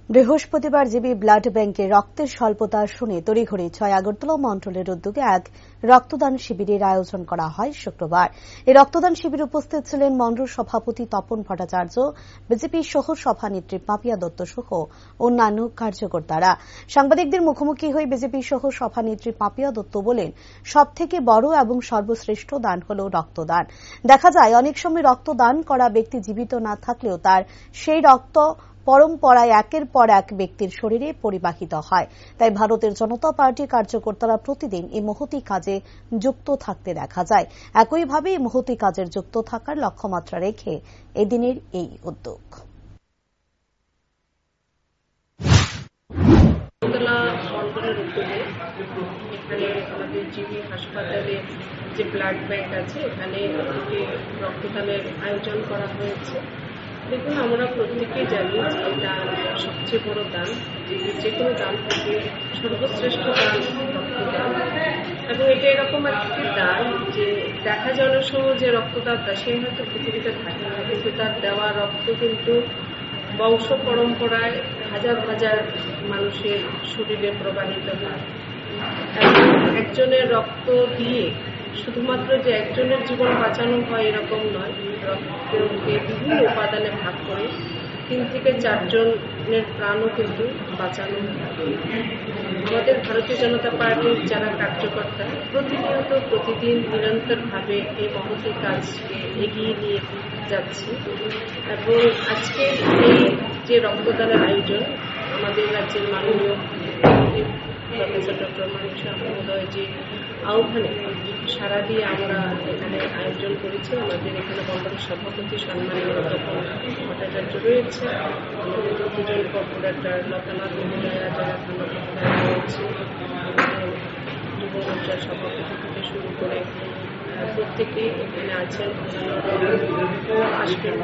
বৃহস্পতিবার GB blood ব্যাংকে রক্তের স্বল্পতা শুনে তড়িঘড়ি ৬ আগরতলা মণ্ডলের উদ্যোগে এক রক্তদান শিবিরের আয়োজন করা হয় শুক্রবার। এই রক্তদান শিবিরে উপস্থিত ছিলেন মণ্ডল সভাপতি তপন ভট্টাচার্য, বিজেপি সহ সভানেত্রী পাপিয়া দত্ত সহ অন্যান্য কার্যকর্তারা। সাংবাদিকদের মুখোমুখি হয়ে বিজেপি সহ সভানেত্রী পাপিয়া দত্ত বলেন, সবথেকে বড় এবং সর্বশ্রেষ্ঠ দান হল রক্তদান। দেখা যায় অনেক সময় রক্তদান করা ব্যক্তি জীবিত না থাকলেও তার সেই রক্ত পরম্পরায় একের পর এক ব্যক্তির শরীরে পরিবাহিত হয়। তাই ভারতের জনতা পার্টি কার্যকর্তারা প্রতিদিন এই মহতী কাজে যুক্ত থাকতে দেখা যায়। একইভাবে এই মহতী কাজের যুক্ত থাকার লক্ষ্যমাত্রা রেখে এদিনের এই উদ্যোগ। এখানে আমাদের জিবি হাসপাতালে যে ব্লাড ব্যাংক আছে এখানে রক্তদানের আয়োজন করা হয়েছে। দেখুন, আমরা প্রত্যেকেই জানি যে এটা সবচেয়ে বড় দান, যে কোনো দান থেকে সর্বশ্রেষ্ঠ দান রক্তদান। এবং এটা এরকম একটি দান যে দেখা যায় অনেক সময় যে রক্তদাতা সে হয়তো পৃথিবীতে থাকে না, কিন্তু তার দেওয়া রক্ত কিন্তু বংশ পরম্পরায় হাজার হাজার মানুষের শরীরে প্রবাহিত হয়। একজনের রক্ত দিয়ে শুধুমাত্র যে একজনের জীবন বাঁচানো হয় এরকম নয়, রক্তকে বিভিন্ন উপাদানে ভাগ করে 3 থেকে 4 জনের প্রাণও কিন্তু বাঁচানো হয়। আমাদের ভারতীয় জনতা পার্টির যারা কার্যকর্তা প্রতিদিন নিরন্তরভাবে এই মহতী কাজকে এগিয়ে নিয়ে যাচ্ছে। এবং আজকে এই যে রক্তদানের আয়োজন আমাদের রাজ্যের মাননীয় প্রফেসর ডক্টর মানিক সাহা মহোদয় যে আহ্বানে সারা দিয়ে আমরা এখানে আয়োজন করেছি। আমাদের এখানে মণ্ডলের সভাপতি সম্মানীয় তপন ভট্টাচার্য রয়েছে, আমাদের 2জন কর্পোরেটর লতানাথ মহোদয়া, যারা থানা রয়েছে, যুব মোর্চার সভাপতি থেকে শুরু করে প্রত্যেকেই এখানে আছেন, আসবেন।